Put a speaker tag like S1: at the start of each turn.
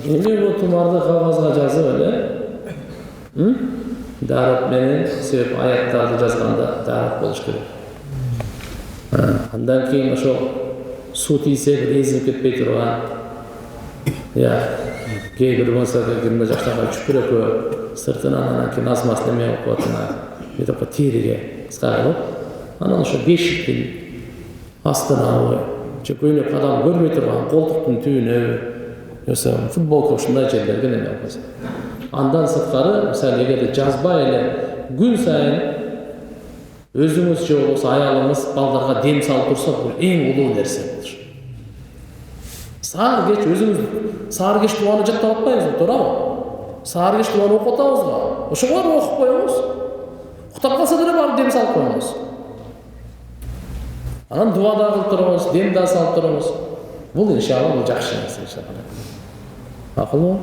S1: Эми бул тумарды кагазга жазып эле дарып менен себеп аяттарды жазганда дарып болуш керек. Андан кийин ошо суу тийсе бир эзилип кетпей турган, кээ бир болсо 20 жаштагы чүпүрөккө сыртынан анан кийин аз-маз неме болуп калат, бутакка териге кыска кылып, анан ошо бешиктин астына же көйнөк адам көрбөй турган колтуктун түбүнө футболка ушундай жерлерге неме кылабыз. Андан сырткары, мисалы эгерде жазбай эле күн сайын өзүңүз же болбосо аялыңыз балдарга дем салып турса, бул эң улуу нерсе болуш. Саар кеч өзүңүз саар кеч дуаны жаттап атпайбызбы, туурабы? Саар кеч дуаны окуп атабызбы? Ошого барып окуп коюңуз. Уктап калса деле барып дем салып коюңуз. Анан дуа да кылып туруңуз, дем да салып туруңуз. Бул иншалла бул жакшы нерсе иншалла. Акылбы?